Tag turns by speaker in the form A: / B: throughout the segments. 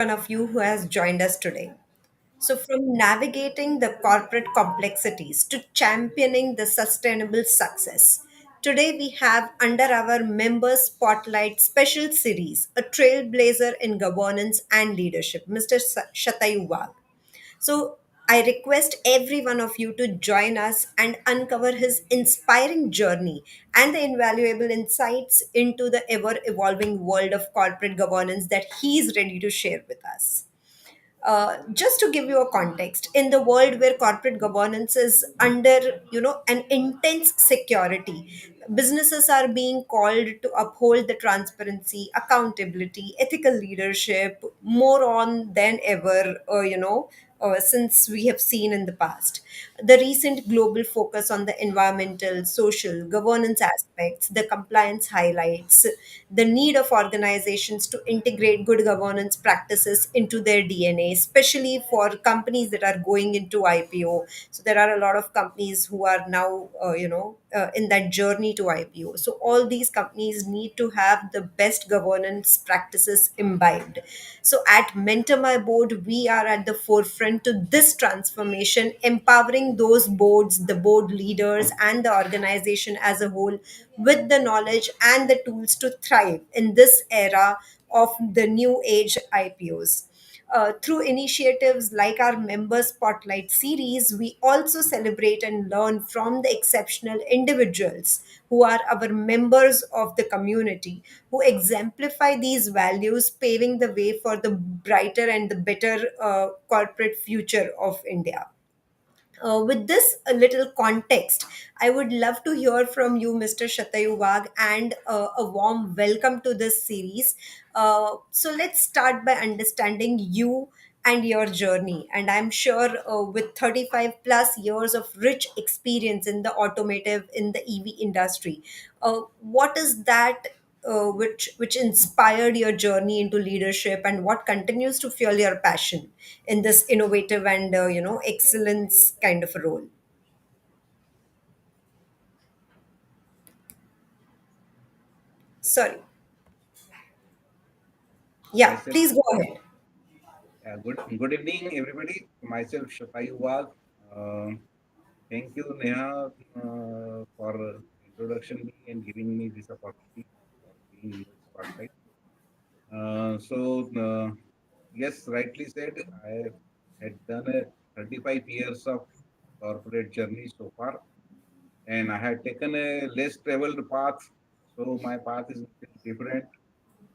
A: One of you who has joined us today. So, from navigating the corporate complexities to championing the sustainable success, today we have under our members spotlight special series a trailblazer in governance and leadership, Mr. Shatayu Wagh. So, I request every one of you to join us and uncover his inspiring journey and the invaluable insights into the ever evolving world of corporate governance that he's ready to share with us. Just to give you a context, in the world where corporate governance is under an intense security, businesses are being called to uphold the transparency, accountability, ethical leadership more on than ever, since we have seen in the past. The recent global focus on the environmental, social, governance aspects, the compliance highlights the need of organizations to integrate good governance practices into their DNA, especially for companies that are going into IPO. So there are a lot of companies who are now, in that journey to IPO. So all these companies need to have the best governance practices imbibed. So at Mentor My Board, we are at the forefront to this transformation, empowering those boards, the board leaders, and the organization as a whole with the knowledge and the tools to thrive in this era of the new age IPOs. Through initiatives like our Member Spotlight series, we also celebrate and learn from the exceptional individuals who are our members of the community, who exemplify these values, paving the way for the brighter and the better corporate future of India. With this a little context, I would love to hear from you, Mr. Shatayu Wagh, and a warm welcome to this series. So let's start by understanding you and your journey. And I'm sure with 35 plus years of rich experience in the automotive, in the EV industry, what is that which inspired your journey into leadership, and what continues to fuel your passion in this innovative and excellence kind of a role? Sorry. Yeah,
B: Myself,
A: please go ahead.
B: good evening, everybody. Myself, Shatayu Wagh. Uh, Thank you, Neha, for introduction me and giving me this opportunity for being in the spotlight. Yes, rightly said, I had done a 35 years of corporate journey so far, and I had taken a less traveled path. So my path is little different,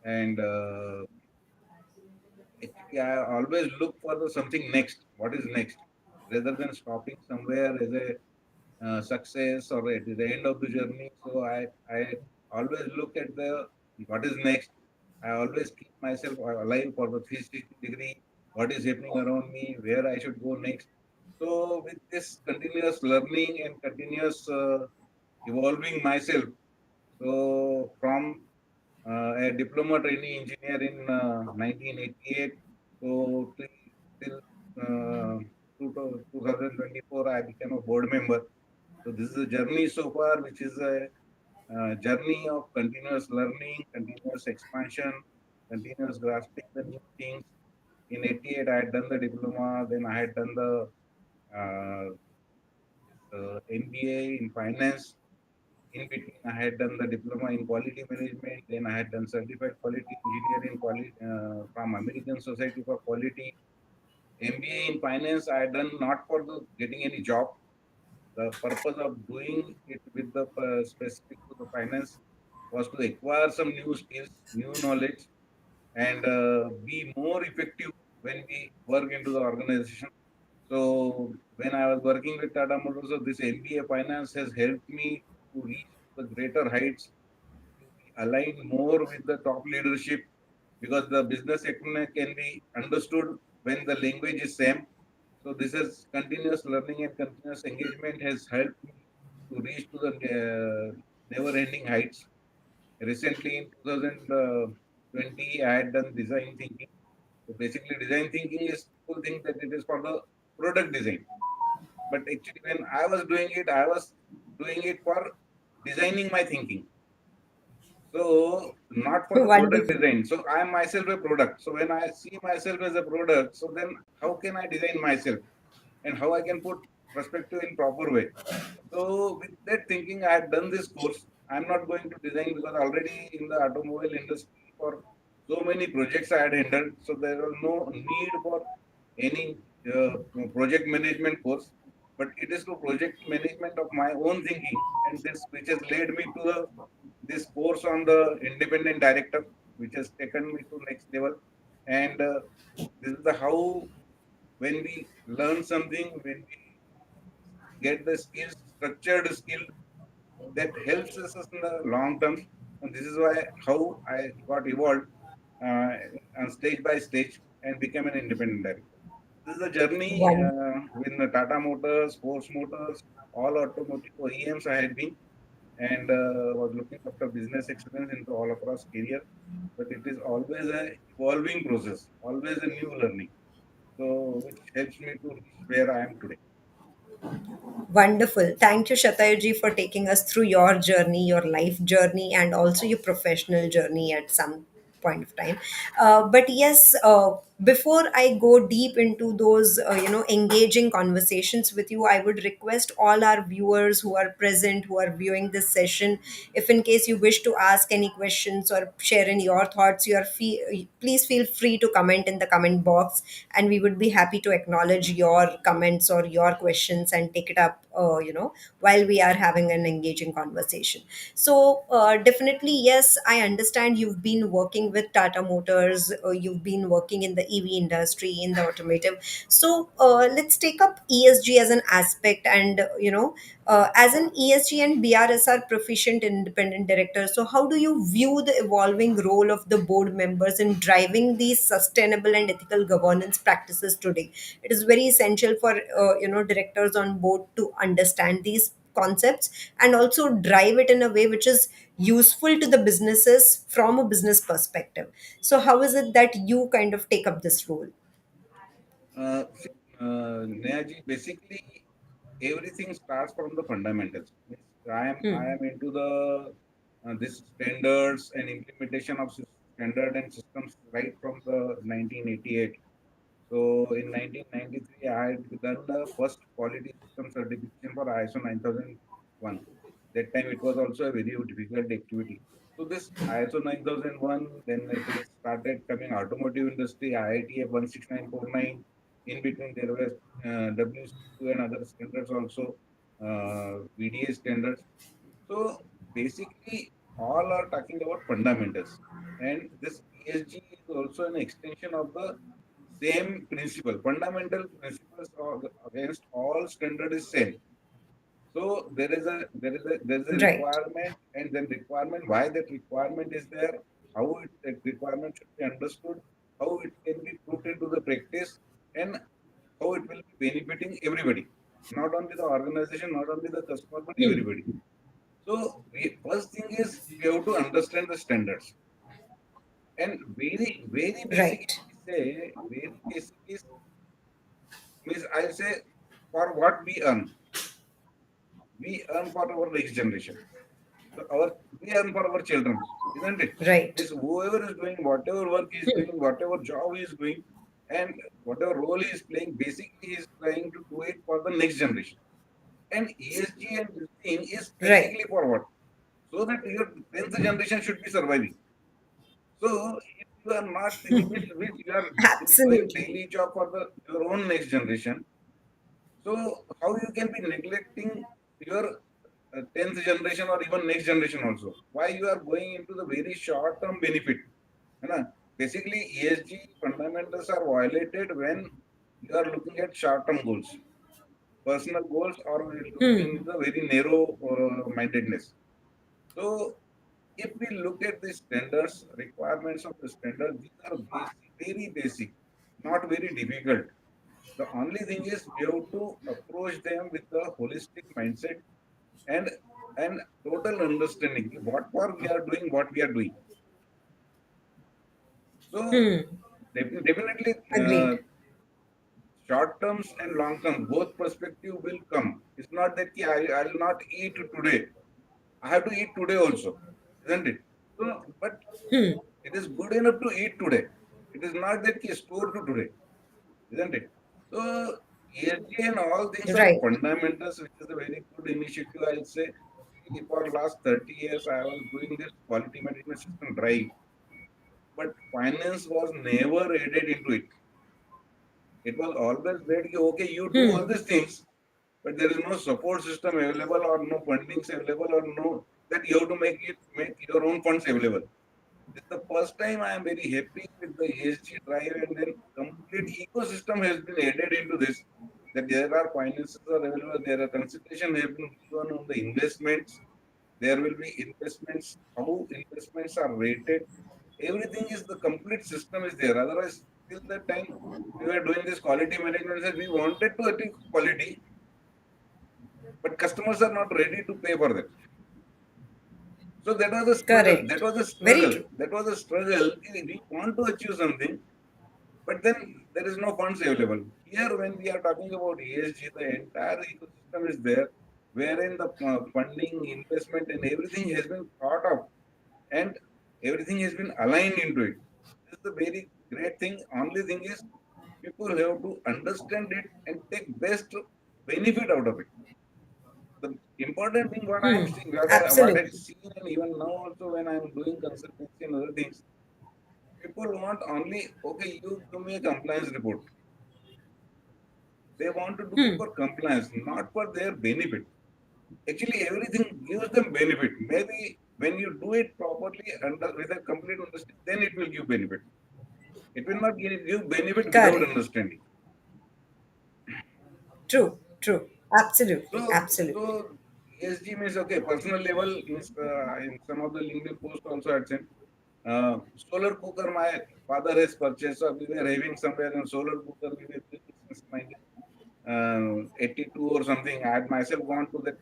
B: and actually, I always look for the something next. What is next? Rather than stopping somewhere as a success or at the end of the journey. So I always look at the what is next. I always keep myself alive for the 360-degree. What is happening around me? Where I should go next. So with this continuous learning and continuous evolving myself. So from a diploma trainee engineer in 1988. So till 2024, I became a board member. So this is a journey so far, which is a journey of continuous learning, continuous expansion, continuous grasping the new things. In 88, I had done the diploma, then I had done the uh, MBA in finance. In between, I had done the diploma in quality management. Then I had done certified quality engineer in quality from American Society for Quality. MBA in finance, I had done not for the getting any job. The purpose of doing it with the specific to the finance was to acquire some new skills, new knowledge, and be more effective when we work into the organization. So when I was working with Tata Motors, so this MBA finance has helped me to reach the greater heights, to be aligned more with the top leadership, because the business acumen can be understood when the language is same. So this is continuous learning and continuous engagement has helped me to reach to the never-ending heights. Recently, in 2020, I had done design thinking. So basically, design thinking is people think that it is for the product design, but actually, when I was doing it for designing my thinking. So not for the product
A: Wonderful.
B: design. So I am myself a product. So when I see myself as a product, so then how can I design myself and how I can put perspective in proper way? So with that thinking, I had done this course. I'm not going to design because already in the automobile industry for so many projects I had handled. So there was no need for any project management course, but it is to project management of my own thinking, and this which has led me to this course on the independent director, which has taken me to next level. And this is the how when we learn something, when we get the skills, structured skill that helps us in the long term. And this is why how I got evolved uh, stage by stage and became an independent director. This is a journey
A: One
B: with the Tata Motors, Force Motors, all automotive OEMs I had been, and was looking after business excellence into all across career. But it is always a evolving process, always a new learning. So which helps me to reach where I am today.
A: Wonderful. Thank you, Shatayuji, for taking us through your journey, your life journey, and also your professional journey at some point of time. But yes, before I go deep into those, engaging conversations with you, I would request all our viewers who are present, who are viewing this session, if in case you wish to ask any questions or share in your thoughts, please feel free to comment in the comment box, and we would be happy to acknowledge your comments or your questions and take it up, while we are having an engaging conversation. So definitely, yes, I understand you've been working with Tata Motors, you've been working in the EV industry, in the automotive. So let's take up ESG as an aspect, and as an ESG and BRSR proficient independent director, so how do you view the evolving role of the board members in driving these sustainable and ethical governance practices today? It is very essential for directors on board to understand these concepts and also drive it in a way which is useful to the businesses from a business perspective. So how is it that you kind of take up this role?
B: Nehaji, basically everything starts from the fundamentals. Means I am into the this standards and implementation of standard and systems right from the 1988. So in 1993, I had done the first quality system certification for ISO 9001. That time it was also a very difficult activity. So this ISO 9001, then it is started coming automotive industry, IITF 16949. In between there was WC2 and other standards also, VDA standards. So basically, all are talking about fundamentals, and this ESG is also an extension of the same principle. Fundamental principles against all standard is same. So there is a
A: Right.
B: requirement, and then requirement why that requirement is there, how that requirement should be understood, how it can be put into the practice, and how it will be benefiting everybody, not only the organization, not only the customer, but everybody. So first thing is we have to understand the standards. And very basic, if
A: Right.
B: we say, very basic is means I say for what we earn for our next generation. So we earn for our children, isn't it?
A: Right.
B: Is whoever is doing whatever work he is doing, whatever job he is doing, and whatever role he is playing, basically he is trying to do it for the next generation. And ESG and this thing is
A: Right.
B: basically for what? So that your 10th generation should be surviving. So if you are not which you are doing
A: Absolutely.
B: daily job for your own next generation, so how you can be neglecting your 10th generation or even next generation also? Why you are going into the very short term benefit? है ना? Basically, ESG fundamentals are violated when you are looking at short term goals, personal goals, or looking into the very narrow mindedness. So if we look at the standards, requirements of the standard, these are basic, very basic, not very difficult. The only thing is we have to approach them with a holistic mindset and and total understanding what for we are doing, what we are doing. So definitely
A: Agreed.
B: short terms and long term both perspective will come. It's not that I will not eat today. I have to eat today also, isn't it? So, but
A: Hmm.
B: it is good enough to eat today. It is not that it's stored to today, isn't it? So, ESG and all these are
A: Right.
B: fundamentals, which is a very good initiative. I'll say for last 30 years, I was doing this quality management system drive, but finance was never added into it. It was always that, okay, you do all
A: Hmm.
B: these things, but there is no support system available or no fundings available or no that you have to make your own funds available. This is the first time I am very happy with the ESG drive, and then complete ecosystem has been added into this. That there are finances are available, there are consideration have been given on the investments. There will be investments, how investments are rated. Everything is the complete system is there. Otherwise, till that time we were doing this quality management, said we wanted to achieve quality, but customers are not ready to pay for that. So that was a struggle. That
A: Correct.
B: was a
A: Very
B: struggle.
A: true.
B: That was a struggle. We want to achieve something, but then there is no funds available. Here, when we are talking about ESG, the entire ecosystem is there, wherein the funding, investment, and everything has been thought of, and everything has been aligned into it. This is the very great thing. Only thing is, people have to understand it and take best benefit out of it. The important thing what I am
A: Hmm.
B: seeing, what I
A: Absolutely.
B: seen, and even now also when I am doing consultancy and other things, people want only, okay, you give me a compliance report. They want to do it
A: Hmm.
B: for compliance, not for their benefit. Actually, everything gives them benefit. Maybe when you do it properly under with a complete understanding, then it will give benefit. It will not give benefit without
A: Correct.
B: understanding.
A: True. True. Absolutely.
B: So,
A: Absolutely.
B: so ESG means okay. Personal level means in some of the LinkedIn post also I'd sent. Solar cooker my father has purchased. So we were having somewhere in solar cooker. We were doing since 1982 or something. I had myself gone to that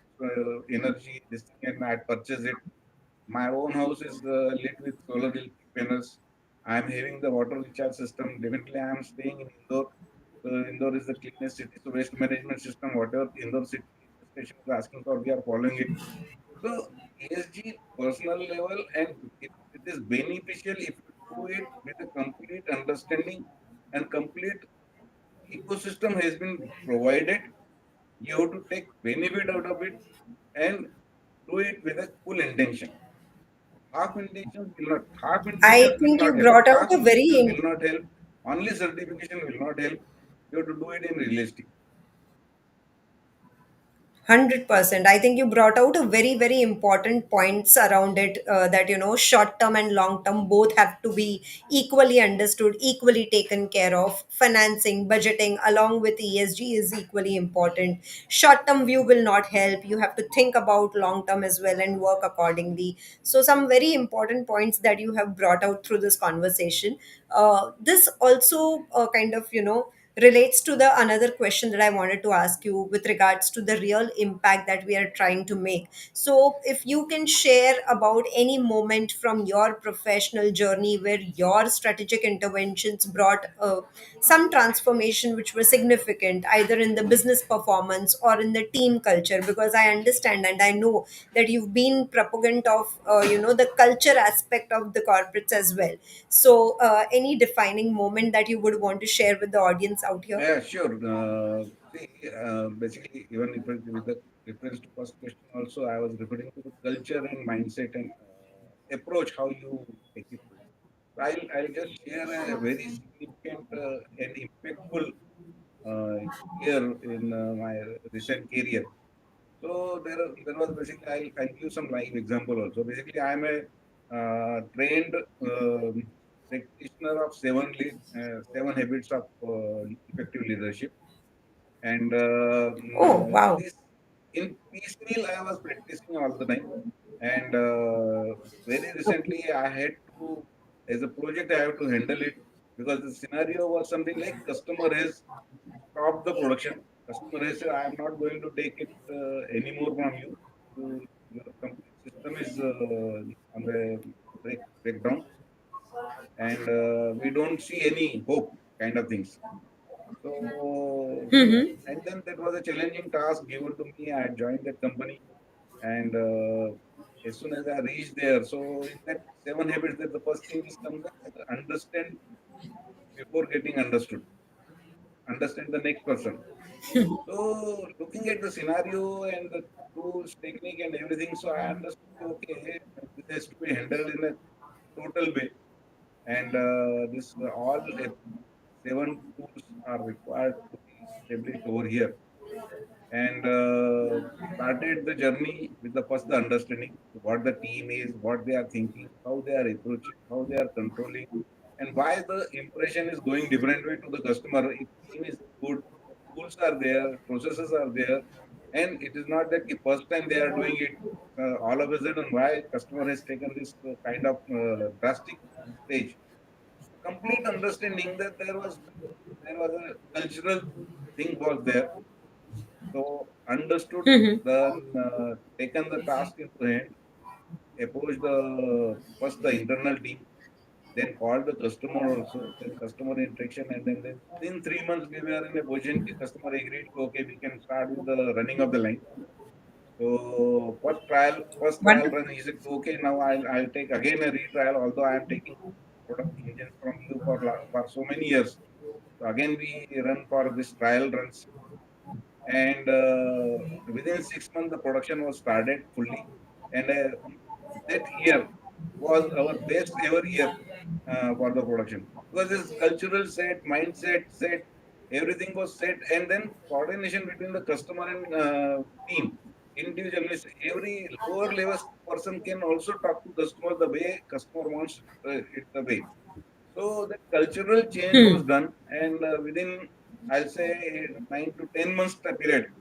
B: energy this thing and I had purchased it. My own house is lit with solar electric panels. I am having the water recharge system. Definitely, I am staying in Indore. So Indore is the cleanest city. So waste management system, whatever Indore city administration is asking for, we are following it. So ESG personal level, and it is beneficial if you do it with a complete understanding and complete ecosystem has been provided. You have to take benefit out of it and do it with a full intention. Half
A: I
B: intentions will
A: think
B: not
A: you
B: help.
A: brought out
B: Half
A: a very
B: intentions will not help. Only certification will not help. You have to do it in realistic.
A: 100%. I think you brought out a very, very important points around it, that, short term and long term both have to be equally understood, equally taken care of. Financing, budgeting, along with ESG is equally important. Short term view will not help. You have to think about long term as well and work accordingly. So, some very important points that you have brought out through this conversation. This also kind of, relates to the another question that I wanted to ask you with regards to the real impact that we are trying to make. So if you can share about any moment from your professional journey where your strategic interventions brought some transformation which was significant either in the business performance or in the team culture, because I understand and I know that you've been proponent of the culture aspect of the corporates as well. So any defining moment that you would want to share with the audience out here?
B: Yeah, sure. See, basically, even if with the reference to first question, also I was referring to the culture and mindset and approach how you take it to it. I'll just share a very significant and impactful uh, year in my recent career. So there was basically I'll give some live example also. Basically, I am a trained practitioner of seven habits of effective leadership, and
A: Oh, wow.
B: this in piecemeal I was practicing all the time, and very recently I had to as a project I have to handle it because the scenario was something like customer has stopped the production. Customer has said, I am not going to take it anymore from you. Your complete system is on the breakdown, and we don't see any hope, kind of things. So, and then that was a challenging task given to me. I had joined that company, and As soon as I reach there, so in that seven habits, that the first thing is come that understand before getting understood. Understand the next person. So looking at the scenario and the tools, technique, and everything, so I understood. Okay, this has to be handled in a total way, and this all seven tools are required to be established over here. And started the journey with the first the understanding what the team is, what they are thinking, how they are approaching, how they are controlling, and why the impression is going different way to the customer. If team is good, tools are there, processes are there, and it is not that the first time they are doing it, all of a sudden why customer has taken this kind of drastic stage. Complete understanding that there was a cultural thing was there, so understood, then taken the task into hand, approached the first the internal team, then called the customer also, then customer interaction, and then in 3 months we were in a position the customer agreed, okay, we can start with the running of the line. So first trial run, he said, okay, now I'll take again a retrial, although I am taking product engines from you for so many years. So again we run for this trial runs, and within 6 months the production was started fully, and that year was our best ever year for the production, because this cultural set, mindset set, everything was set, and then coordination between the customer and team. Individual means every lower level person can also talk to customer the way customer wants it the way. So the cultural change was done, and within, I'll say, 9 to 10 months period,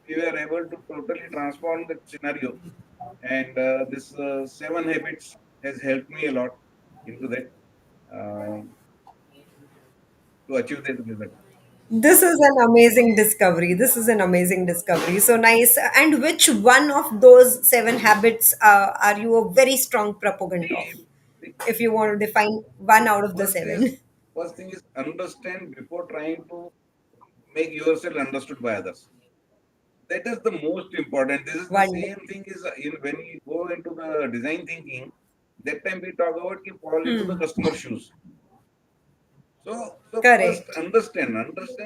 B: we were able to totally transform the scenario. And this seven habits has helped me a lot into that, to achieve that result.
A: This is an amazing discovery. This is an amazing discovery. So nice. And which one of those seven habits are you a very strong proponent of?
B: See, the
A: If you want to define one out of the
B: first is
A: seven.
B: first thing is understand before trying to make yourself understood by others. That is the most important. This is the
A: One.
B: same thing is in when we go into the design thinking. That time we talk about keep fall into the customer shoes. So first
A: Correct.
B: understand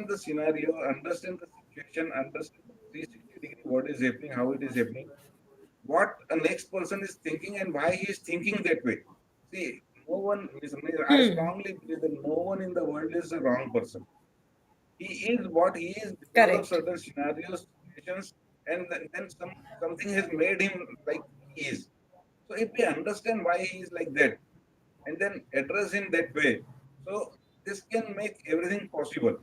B: the scenario, understand the situation, understand 360-degree what is happening, how it is happening, what a next person is thinking, and why he is thinking that way. See, no one is. I strongly believe that no one in the world is a wrong person. He is what he is because of
A: Correct.
B: certain scenarios, situations, and then something has made him like he is. So if we understand why he is like that, and then address him that way, so this can make everything possible.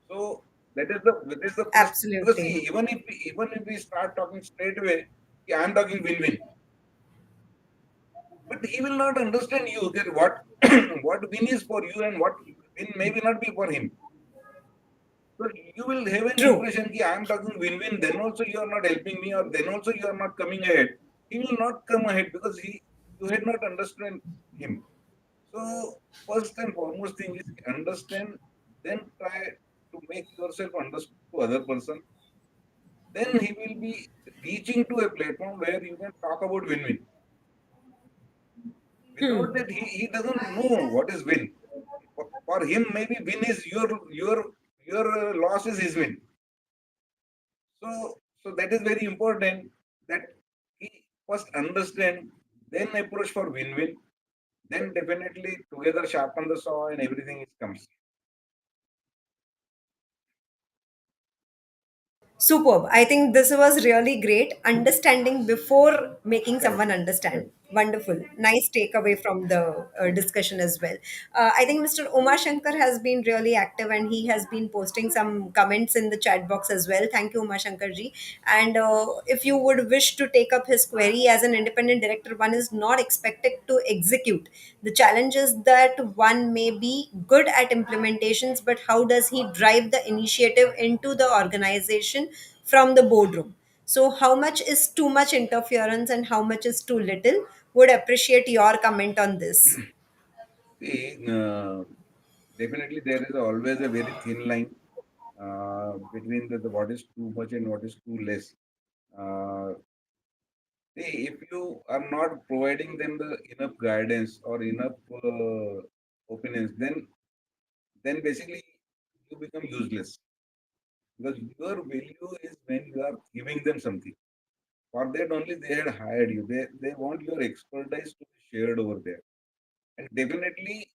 B: So that is the first, because see,
A: Absolutely.
B: even if we start talking straight away, yeah, I'm talking win-win, but he will not understand you that what what win is for you and what win maybe not be for him. So you will have an
A: True.
B: impression that I am talking win-win, then also you are not helping me, or then also you are not coming ahead. He will not come ahead because you had not understood him. So first and foremost thing is understand, then try to make yourself understood to other person. Then he will be reaching to a platform where you can talk about win-win. Without that, he doesn't know what is win. For him, maybe win is your loss is his win. So that is very important that he first understand, then approach for win-win, then definitely together sharpen the saw and everything is comes.
A: Superb. I think this was really great. Understanding before making
B: Correct.
A: someone
B: Correct.
A: understand. Wonderful. Nice takeaway from the discussion as well. I think Mr. Uma Shankar has been really active and he has been posting some comments in the chat box as well. Thank you, Uma Shankar ji. And if you would wish to take up his query as an independent director, one is not expected to execute. The challenge is that one may be good at implementations, but how does he drive the initiative into the organization from the boardroom? So, how much is too much interference and how much is too little? Would appreciate your comment on this.
B: See, definitely there is always a very thin line between the what is too much and what is too less. Uh, See, if you are not providing them the enough guidance or enough opinions, then basically you become useless, because your value is when you are giving them something. For that only they had hired you. They want your expertise to be shared over there. And definitely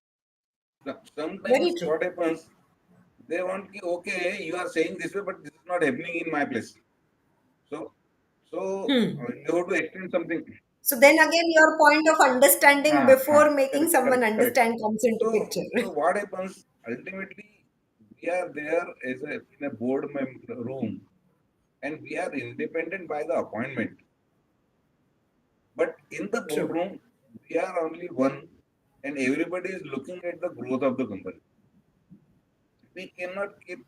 A: Very
B: sometimes
A: true.
B: what happens, they want ki, okay, you are saying this way, but this is not happening in my place. So you have to extend something.
A: So then again, your point of understanding before making
B: Correct,
A: someone
B: correct, correct.
A: understand comes into
B: So
A: picture.
B: what happens ultimately? We are there as in a room, and we are independent by the appointment. But in the
A: True.
B: boardroom, we are only one, and everybody is looking at the growth of the company. We cannot keep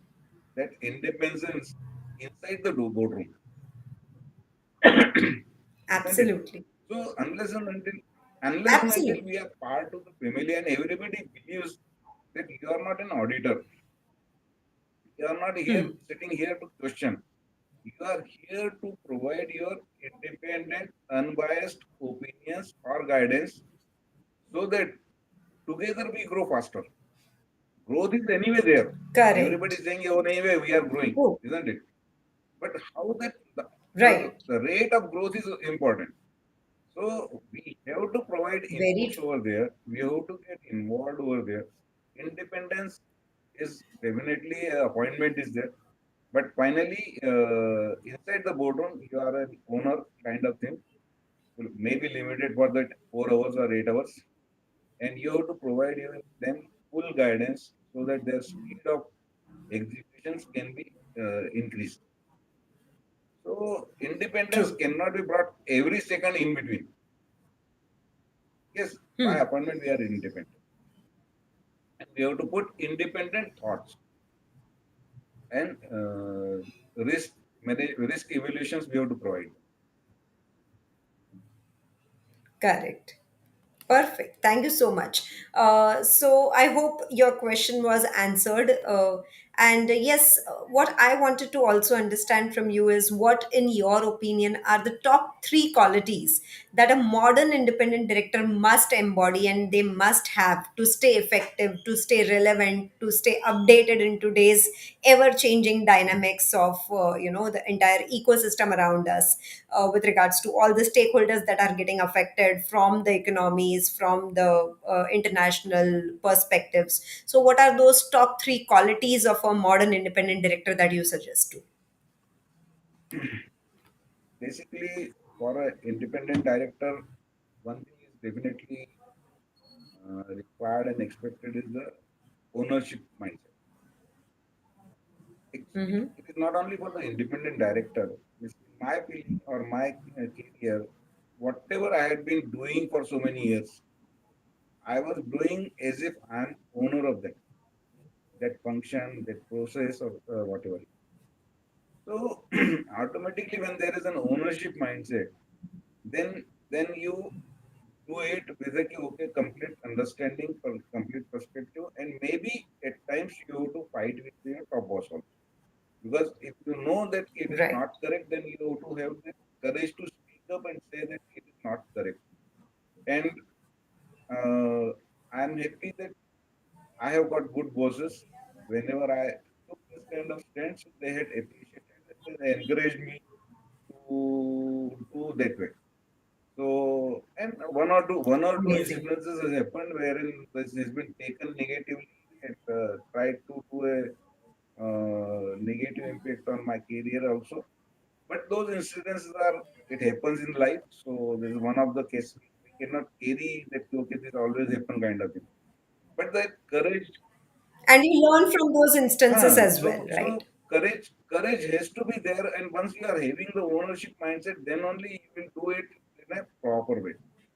B: that independence inside the boardroom, isn't it?
A: Absolutely.
B: So unless and until
A: Absolutely.
B: we are part of the family, and everybody believes that you are not an auditor, you are not here
A: Hmm.
B: sitting here to question. You are here to provide your independent, unbiased opinions or guidance, so that together we grow faster. Growth is anyway there. Everybody
A: Correct.
B: is saying, oh, anyway, we are growing,
A: Oh,
B: isn't it? But how that
A: right.
B: the rate of growth is important. So we have to provide
A: Very
B: inputs
A: true.
B: over there. We have to get involved over there. Independence is definitely an appointment is there. But finally, inside the boardroom, you are an owner kind of thing, maybe limited for that 4 hours or 8 hours, and you have to provide them full guidance so that their speed of executions can be increased. So independence
A: True.
B: cannot be brought every second in between. Yes, by appointment we are independent, and we have to put independent thoughts and risk evaluations we have to provide.
A: Correct. Perfect. Thank you so much. So I hope your question was answered. And yes, what I wanted to also understand from you is what, in your opinion, are the top three qualities that a modern independent director must embody and they must have to stay effective, to stay relevant, to stay updated in today's ever-changing dynamics of the entire ecosystem around us, with regards to all the stakeholders that are getting affected from the economies, from the international perspectives. So, what are those top three qualities of a modern independent director that you suggest to?
B: Basically, for an independent director, one thing is definitely required and expected is the ownership mindset. Actually,
A: Mm-hmm.
B: it is not only for the independent director. It's my feeling or my career, whatever I had been doing for so many years, I was doing as if I'm owner of that function, that process, or whatever. So automatically, when there is an ownership mindset, then you do it with a okay, complete understanding, complete perspective, and maybe at times you have to fight with your top boss also. Because if you know that it is
A: Right.
B: not correct, then you have to have the courage to speak up and say that it is not correct. And I am happy that I have got good bosses. Whenever I took this kind of stance, they had appreciated it and encouraged me to do that way. So, and one or two
A: Amazing.
B: incidences has happened wherein this has been taken negatively and tried to do a negative impact on my career also. But those incidents are, it happens in life. So this is one of the cases we cannot carry that okay, this always happen kind of thing. But that courage,
A: And you learn from those instances as well,
B: so
A: right?
B: courage has to be there. And once you are having the ownership mindset, then only you will do it in a proper way.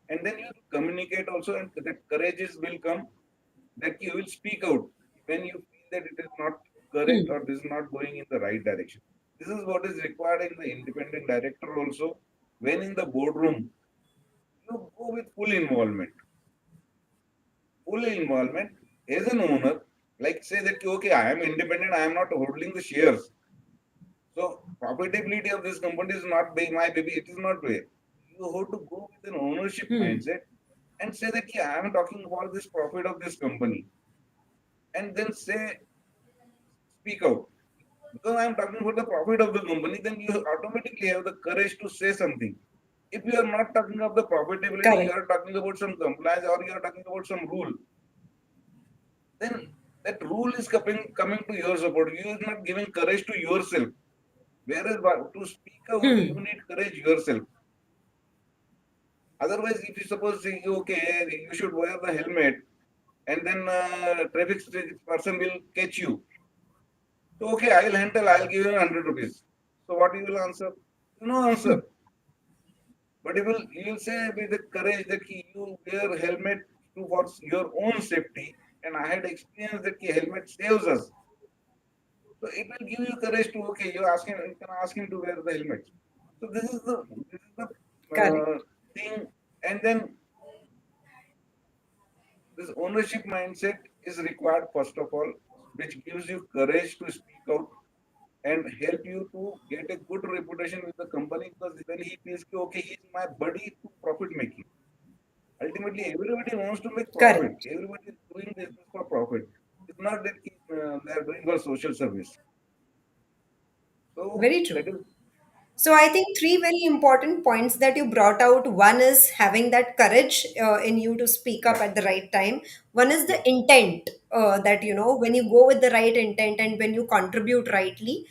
B: And then you communicate also, and that courageous will come, that you will speak out when you feel that it is not correct or this is not going in the right direction. This is what is required in the independent director also. When in the boardroom, you go with full involvement as an owner. Like say that okay, I am independent, I am not holding the shares. So profitability of this company is not by my baby. It is not way. You have to go with an ownership
A: Hmm.
B: mindset and say that, yeah, I'm talking about this profit of this company, and then say, speak out. Because I'm talking about the profit of the company, then you automatically have the courage to say something. If you are not talking of the profitability, you
A: Correct.
B: are talking about some compliance or you are talking about some rule, then that rule is coming to your support. You are not giving courage to yourself. Whereas to speak out, you
A: Hmm.
B: need courage yourself. Otherwise, if you suppose say, okay, you should wear the helmet, and then traffic person will catch you. So okay, I'll handle. I'll give you 100 rupees. So what you will answer? No answer. But you will say with the courage that you wear helmet to for your own safety, and I had experienced that helmet saves us. So it will give you courage to, okay, you can ask him to wear the helmet. So this is the
A: Correct.
B: thing, and then this ownership mindset is required first of all, which gives you courage to speak out and help you to get a good reputation with the company, because then he feels okay, he's my buddy to profit making. Ultimately, everybody wants to make profit.
A: Correct.
B: Everybody is doing business for profit. It's not that they are doing for social service. So
A: Very
B: that
A: true.
B: is
A: So I think three very important points that you brought out. One is having that courage in you to speak up
B: yeah,
A: at the right time. One is the
B: yeah,
A: intent that when you go with the right intent and when you contribute rightly,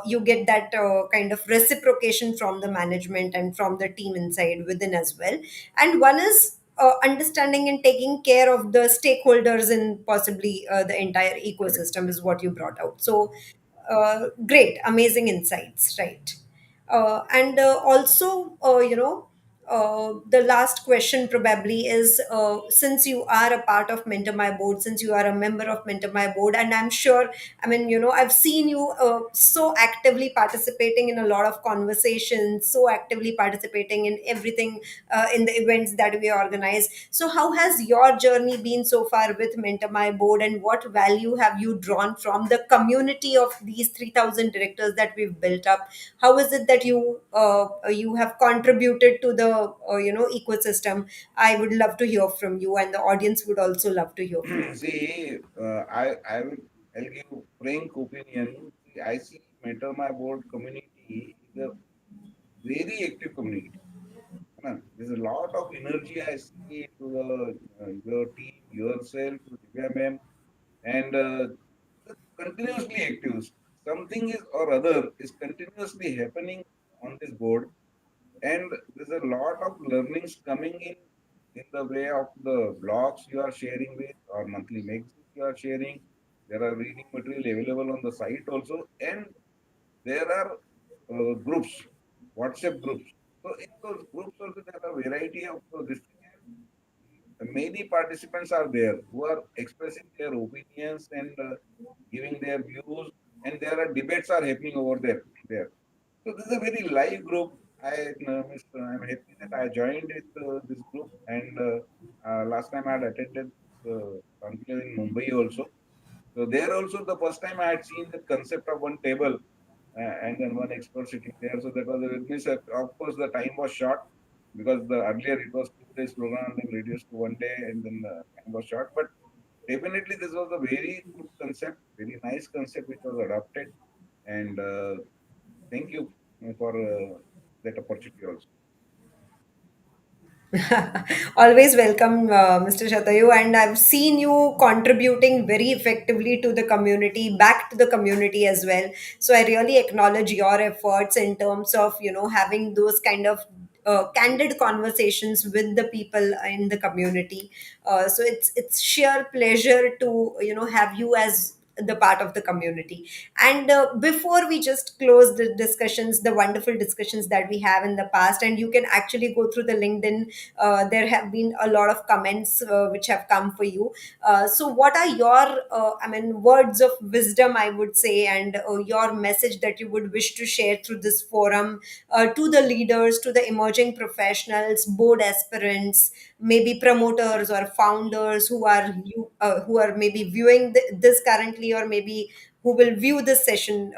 A: you get that kind of reciprocation from the management and from the team inside within as well. And one is understanding and taking care of the stakeholders in possibly the entire
B: correct.
A: ecosystem is what you brought out. So great, amazing insights, right? And also, the last question probably is, since you are a part of Mentor My Board, since you are a member of Mentor My Board, and I'm sure, I mean, I've seen you so actively participating in a lot of conversations, so actively participating in everything, in the events that we organize. So, how has your journey been so far with Mentor My Board, and what value have you drawn from the community of these 3,000 directors that we've built up? How is it that you have contributed to the ecosystem? I would love to hear from you, and the audience would also love to hear from you.
B: See, I'll give frank opinion. See, I see Mentor My Board community is a very active community. There's a lot of energy I see to your team, yourself, to Divya ma'am, and continuously active. Something is or other is continuously happening on this board, and there's a lot of learnings coming in the way of the blogs you are sharing with or monthly magazines you are sharing. There are reading material available on the site also, and there are groups, WhatsApp groups. So in those groups also there are variety of this thing, and many participants are there who are expressing their opinions and giving their views, and there are debates are happening over there. So this is a very live group. I'm happy that I joined this group, and last time I had attended conclave in Mumbai also. So there also the first time I had seen the concept of one table and then one expert sitting there. So that was a witness. Of course, the time was short because the earlier it was 2 days program and then reduced to one day, and then the time was short. But definitely this was a very good concept, very nice concept which was adopted, and thank you for that opportunity also.
A: Always welcome, Mr. Shatayu, and I've seen you contributing very effectively to the community, back to the community as well. So I really acknowledge your efforts in terms of having those kind of candid conversations with the people in the community. So it's sheer pleasure to have you as the part of the community. And before we just close the discussions, the wonderful discussions that we have in the past, and you can actually go through the LinkedIn, there have been a lot of comments which have come for you. So what are your words of wisdom, I would say, and your message that you would wish to share through this forum, to the leaders, to the emerging professionals, board aspirants, maybe promoters or founders who are maybe viewing this currently, or maybe who will view this session,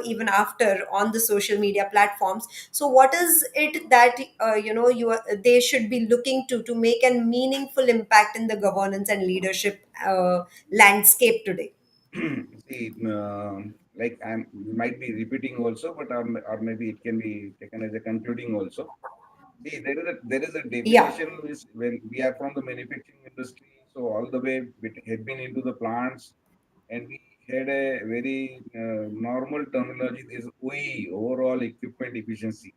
A: even after on the social media platforms. So what is it that they should be looking to make a meaningful impact in the governance and leadership landscape today?
B: See, like I'm might be repeating also, but or maybe it can be taken as a concluding also. See, there is a
A: Yeah.
B: definition is when we are from the manufacturing industry, so all the way it had been into the plants, and we had a very normal terminology is OE, overall equipment efficiency.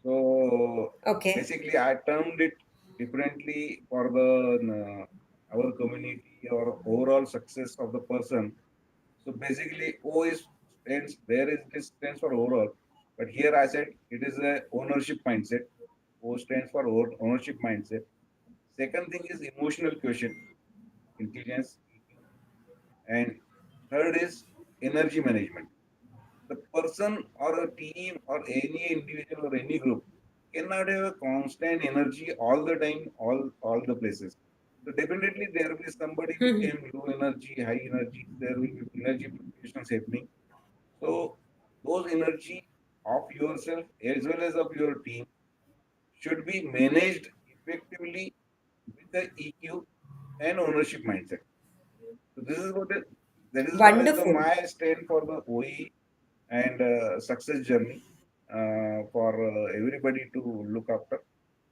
B: So
A: Okay.
B: basically, I termed it differently for the our community or overall success of the person. So basically, O is stands there is this stands for overall, but here I said it is a ownership mindset. O stands for ownership mindset. Second thing is emotional quotient, intelligence, EQ, and third is energy management. The person or a team or any individual or any group cannot have a constant energy all the time, all the places. So definitely there will be somebody became low energy, high energy. There will be energy fluctuations happening. So those energy of yourself as well as of your team should be managed effectively with the EQ and ownership mindset. So that is what is the
A: Wonderful.
B: my stand for the OE and success journey for everybody to look after.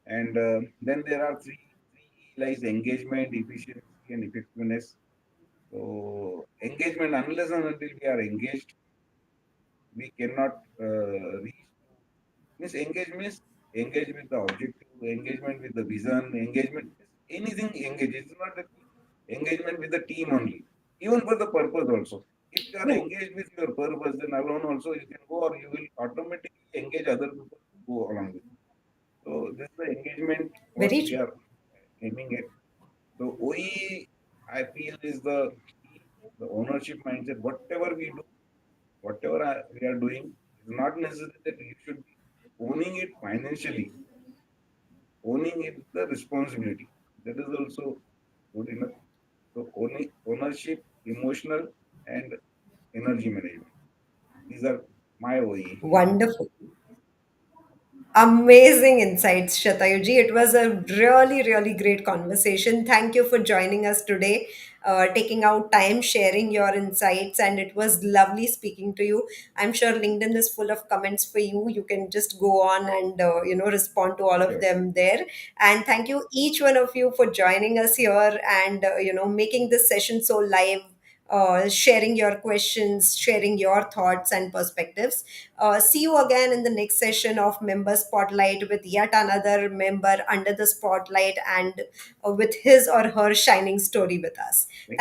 B: And then there are three E lies engagement, efficiency, and effectiveness. So engagement, unless and until we are engaged, we cannot reach to means engage with the objective, engagement with the vision, engagement anything engage. It's not that engagement with the team only, even for the purpose also. If you are
A: True.
B: engaged with your purpose, then alone also you can go, or you will automatically engage other people to go along with. So this is the engagement what
A: Very
B: we
A: true.
B: are aiming at. So OE, I feel, is the key, the ownership mindset. Whatever we do, whatever we are doing, is not necessary that you should be owning it financially. Owning it the responsibility. That is also good enough. So ownership, emotional, and energy management. These are my OE.
A: Wonderful. Amazing insights, Shatayuji. It was a really, really great conversation. Thank you for joining us today, taking out time, sharing your insights, and it was lovely speaking to you. I'm sure LinkedIn is full of comments for you. You can just go on and respond to all of
B: Sure.
A: them there. And thank you each one of you for joining us here and making this session so live, sharing your questions, sharing your thoughts and perspectives. See you again in the next session of Member Spotlight with yet another member under the spotlight and with his or her shining story with us.
B: Thank
A: Thank